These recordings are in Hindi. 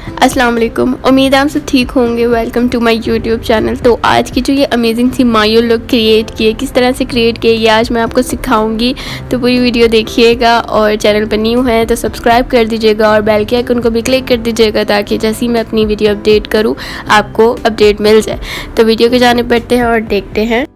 अस्सलाम वालेकुम। उम्मीद है आप सब ठीक होंगे। Welcome to my YouTube channel. तो आज की जो ये अमेजिंग सी मायो लुक क्रिएट की है, किस तरह से क्रिएट किए ये आज मैं आपको सिखाऊंगी। तो पूरी वीडियो देखिएगा और चैनल पर न्यू है तो सब्सक्राइब कर दीजिएगा और बेल के आइकन को भी क्लिक कर दीजिएगा ताकि जैसे ही मैं अपनी वीडियो अपडेट करूँ आपको अपडेट मिल जाए। तो वीडियो की जानिब बढ़ते हैं और देखते हैं।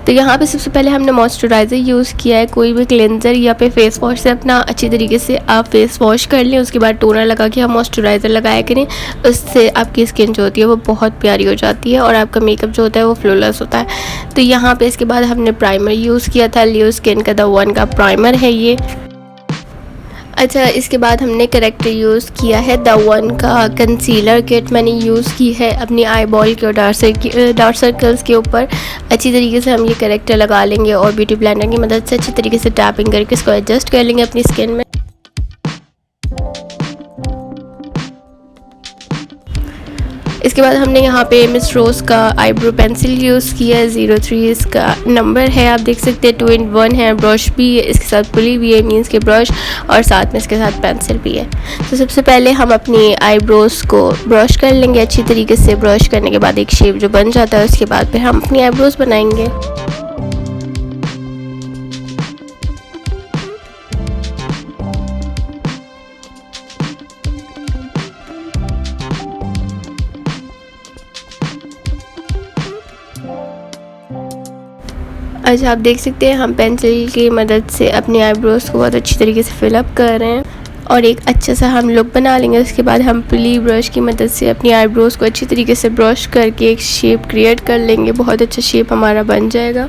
तो यहाँ पे सबसे पहले हमने मॉइस्चराइज़र यूज़ किया है। कोई भी क्लेंजर या फिर फेस वॉश से अपना अच्छी तरीके से आप फेस वॉश कर लें, उसके बाद टोनर लगा के आप मॉइस्चराइज़र लगाया करें। उससे आपकी स्किन जो होती है वो बहुत प्यारी हो जाती है और आपका मेकअप जो होता है वो फ्लॉलेस होता है। तो यहाँ पे इसके बाद हमने प्राइमर यूज़ किया था। लियो स्किन का द वन का प्राइमर है ये। अच्छा, इसके बाद हमने करेक्टर यूज़ किया है द वन का कंसीलर किट मैंने यूज़ की है अपनी आई बॉल के और डार्क सर्कल्स के ऊपर। अच्छी तरीके से हम ये करेक्टर लगा लेंगे और ब्यूटी ब्लेंडर की मदद से अच्छी तरीके से टैपिंग करके इसको एडजस्ट कर लेंगे अपनी स्किन में। इसके बाद हमने यहाँ पे मिस रोज़ का आईब्रो पेंसिल यूज़ किया है। 03 इसका नंबर है, आप देख सकते हैं। 2 in 1 है। ब्रश भी इसके साथ पुली भी है, मीन्स के ब्रश, और साथ में इसके साथ पेंसिल भी है। तो सबसे पहले हम अपनी आईब्रोज़ को ब्रश कर लेंगे अच्छी तरीके से। ब्रश करने के बाद एक शेप जो बन जाता है उसके बाद फिर हम अपनी आईब्रोज़ बनाएंगे। अच्छा, आप देख सकते हैं हम पेंसिल की मदद से अपनी आईब्रोज़ को बहुत अच्छी तरीके से फिलअप कर रहे हैं और एक अच्छा सा हम लुक बना लेंगे। उसके बाद हम पुली ब्रश की मदद से अपनी आईब्रोज़ को अच्छी तरीके से ब्रश करके एक शेप क्रिएट कर लेंगे। बहुत अच्छा शेप हमारा बन जाएगा।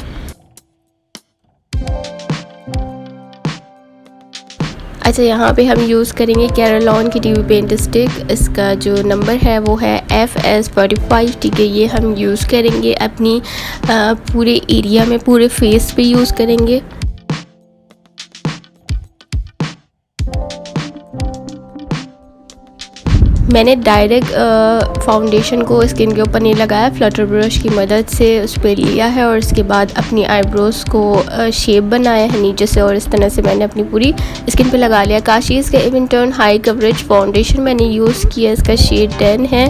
अच्छा, यहाँ पे हम यूज़ करेंगे कैरलॉन की टीवी पेंट स्टिक। इसका जो नंबर है वो है FS45। ठीक है, ये हम यूज़ करेंगे अपनी पूरे एरिया में, पूरे फेस पे यूज़ करेंगे। मैंने डायरेक्ट फाउंडेशन को स्किन के ऊपर नहीं लगाया, फ्लटर ब्रश की मदद से उस पर लिया है और इसके बाद अपनी आईब्रोज़ को शेप बनाया है नीचे से और इस तरह से मैंने अपनी पूरी स्किन पे लगा लिया। काशीज़ का even turn high coverage foundation मैंने यूज़ किया, इसका शेड 10 है।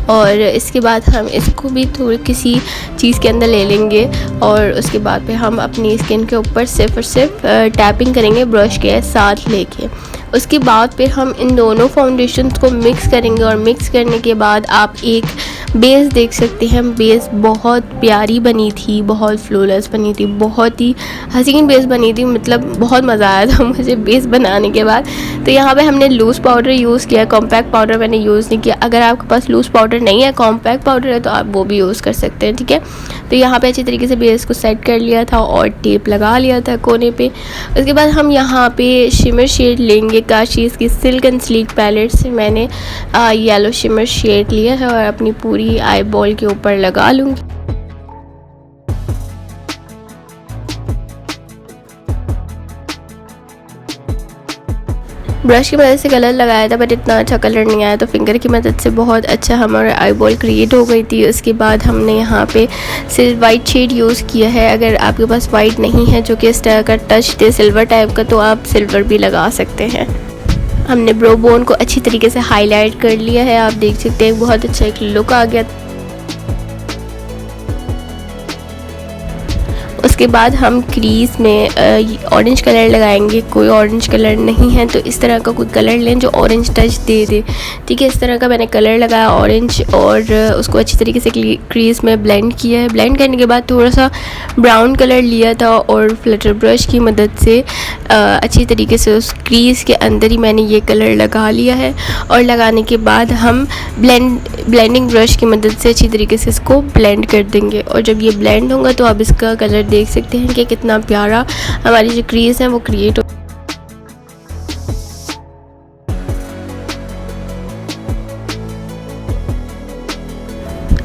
और इसके बाद हम इसको भी थोड़ी किसी चीज़ के अंदर ले लेंगे और उसके बाद फिर हम अपनी स्किन के ऊपर सिर्फ और सिर्फ टैपिंग करेंगे ब्रश के साथ लेके। उसके बाद फिर हम इन दोनों फाउंडेशंस को मिक्स करेंगे और मिक्स करने के बाद आप एक बेस देख सकते हैं। बेस बहुत प्यारी बनी थी, बहुत फ्लॉलेस बनी थी, बहुत ही हसीन बेस बनी थी। मतलब बहुत मज़ा आया था मुझे बेस बनाने के बाद। तो यहाँ पे हमने लूज़ पाउडर यूज़ किया, कॉम्पैक्ट पाउडर मैंने यूज़ नहीं किया। अगर आपके पास लूज़ पाउडर नहीं है, कॉम्पैक्ट पाउडर है, तो आप वो भी यूज़ कर सकते हैं। ठीक है, तो यहाँ पे अच्छी तरीके से बेस को सेट कर लिया था और टेप लगा लिया था कोने पे। उसके बाद हम यहाँ पे शिमर शेड लेंगे। काशीज़ की सिल्क एंड स्लीक पैलेट से मैंने येलो शिमर शेड लिया है और अपनी पूरी आई बॉल के ऊपर लगा लूँगी। ब्रश की मदद से कलर लगाया था बट इतना अच्छा कलर नहीं आया, तो फिंगर की मदद से बहुत अच्छा हमारा आई बॉल क्रिएट हो गई थी। उसके बाद हमने यहाँ पे सिर्फ वाइट शेड यूज़ किया है। अगर आपके पास वाइट नहीं है जो कि इस तरह का टच दे सिल्वर टाइप का, तो आप सिल्वर भी लगा सकते हैं। हमने ब्रो बोन को अच्छी तरीके से हाईलाइट कर लिया है, आप देख सकते हैं बहुत अच्छा एक लुक आ गया। उसके बाद हम क्रीज में ऑरेंज कलर लगाएंगे। कोई ऑरेंज कलर नहीं है तो इस तरह का कोई कलर लें जो ऑरेंज टच दे दे। ठीक है, इस तरह का मैंने कलर लगाया ऑरेंज और उसको अच्छी तरीके से क्रीज में ब्लेंड किया है। ब्लेंड करने के बाद थोड़ा सा ब्राउन कलर लिया था और फ्लटर ब्रश की मदद से अच्छी तरीके से उस क्रीज के अंदर ही मैंने ये कलर लगा लिया है। और लगाने के बाद हम ब्लेंडिंग ब्रश की मदद से अच्छी तरीके से इसको ब्लेंड कर देंगे और जब ये ब्लेंड होगा तो आप इसका कलर देख सकते हैं कि कितना प्यारा हमारी जो क्रीज है वो क्रिएट हो।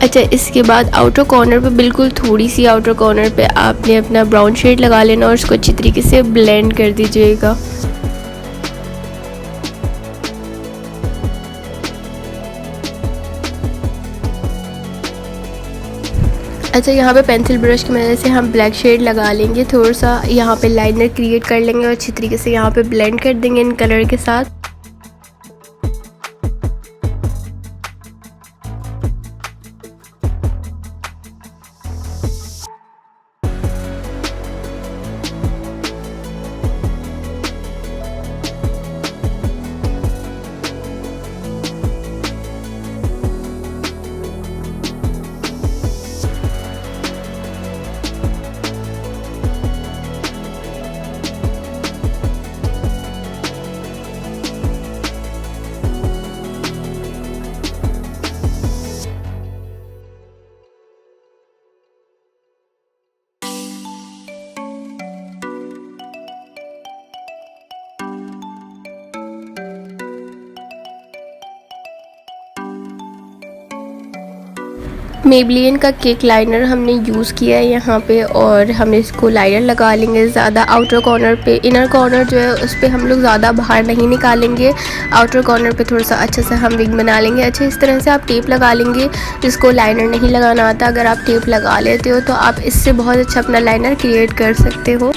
अच्छा, इसके बाद आउटर कॉर्नर पे, बिल्कुल थोड़ी सी आउटर कॉर्नर पे आपने अपना ब्राउन शेड लगा लेना और उसको अच्छी तरीके से ब्लेंड कर दीजिएगा। अच्छा, यहाँ पे पेंसिल ब्रश की मदद से हम ब्लैक शेड लगा लेंगे, थोड़ा सा यहाँ पे लाइनर क्रिएट कर लेंगे और अच्छी तरीके से यहाँ पे ब्लेंड कर देंगे इन कलर के साथ। मेबलिन का केक लाइनर हमने यूज़ किया है यहाँ पे, और हम इसको लाइनर लगा लेंगे ज़्यादा आउटर कॉर्नर पे। इनर कॉर्नर जो है उस पर हम लोग ज़्यादा बाहर नहीं निकालेंगे, आउटर कॉर्नर पे थोड़ा सा अच्छे से हम विंग बना लेंगे। अच्छा, इस तरह से आप टेप लगा लेंगे, जिसको लाइनर नहीं लगाना आता अगर आप टेप लगा लेते हो तो आप इससे बहुत अच्छा अपना लाइनर क्रिएट कर सकते हो।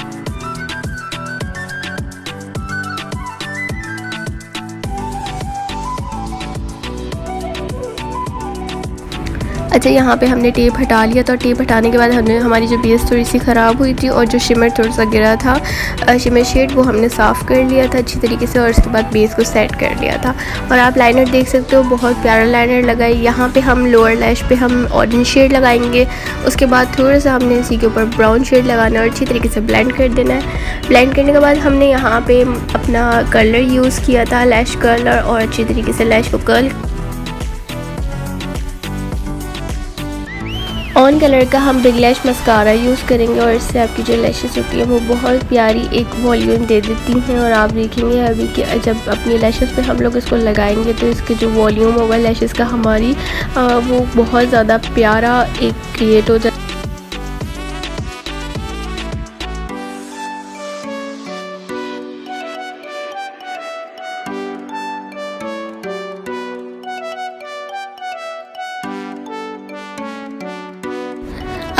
अच्छा, यहाँ पे हमने टेप हटा लिया था, और टेप हटाने के बाद हमने हमारी जो बेस थोड़ी सी ख़राब हुई थी और जो शिमर थोड़ा सा गिरा था शिमर शेड, वो हमने साफ़ कर लिया था अच्छी तरीके से, और उसके बाद बेस को सेट कर लिया था। और आप लाइनर देख सकते हो, बहुत प्यारा लाइनर लगा है। यहाँ पे हम लोअर लैश पे हम ऑरेंज शेड लगाएंगे, उसके बाद थोड़ा सा हमने इसी के ऊपर ब्राउन शेड लगाना है और अच्छी तरीके से ब्लेंड कर देना है। ब्लेंड करने के बाद हमने यहाँ पर अपना कलर यूज़ किया था, लैश कलर, और अच्छी तरीके से लैश को कर्ल। ऑन कलर का हम बिग लैश मस्कारा यूज़ करेंगे, और इससे आपकी जो लैशेस होती हैं वो बहुत प्यारी एक वॉल्यूम दे देती हैं। और आप देखेंगे अभी कि जब अपनी लैशेस पे हम लोग इसको लगाएंगे तो इसके जो वॉल्यूम होगा लैशेस का हमारी वो बहुत ज़्यादा प्यारा एक क्रिएट हो जाए।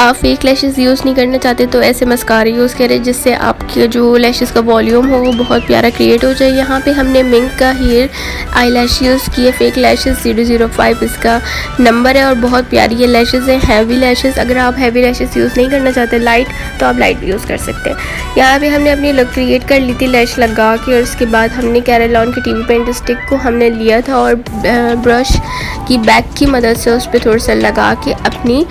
आप फेक लैशेस यूज़ नहीं करना चाहते तो ऐसे मस्कारा यूज़ करें, जिससे आपके जो लैशेस का वॉल्यूम हो वो बहुत प्यारा क्रिएट हो जाए। यहाँ पे हमने मिंक का हेयर आई लैश यूज़ किए, फेक लैशेस 005 इसका नंबर है, और बहुत प्यारी ये लैशेस हैं, हैवी लैशेस। अगर आप हैवी लैशेस यूज़ नहीं करना चाहते लाइट, तो आप लाइट भी यूज़ कर सकते हैं। यहाँ पे हमने अपनी लुक क्रिएट कर ली थी लैश लगा के, और उसके बाद हमने कैरेलॉन की टीवी पेंट स्टिक को हमने लिया था और ब्रश की बैक की मदद से उस पर थोड़ा सा लगा के अपनी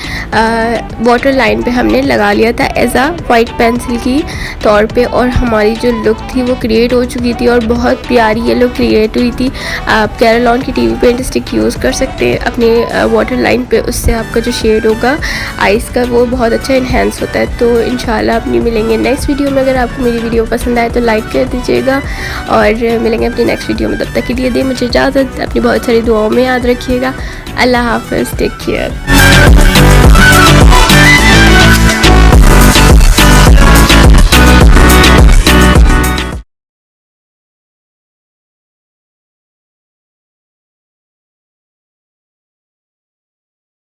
वाटर लाइन पे हमने लगा लिया था एज आ वाइट पेंसिल की तौर पे, और हमारी जो लुक थी वो क्रिएट हो चुकी थी और बहुत प्यारी ये लुक क्रिएट हुई थी। आप कैरेलॉन की टीवी पेंट स्टिक यूज़ कर सकते हैं अपने वाटर लाइन पे, उससे आपका जो शेड होगा आइस का वो बहुत अच्छा इन्हेंस होता है। तो इंशाल्लाह अपनी मिलेंगे नेक्स्ट वीडियो में। अगर आपको मेरी वीडियो पसंद आए तो लाइक कर दीजिएगा, और मिलेंगे अपनी नेक्स्ट वीडियो में। तब तक के लिए दें मुझे इजाज़त, अपनी बहुत सारी दुआओं में याद रखिएगा। अल्लाह हाफ़िज़, टेक केयर।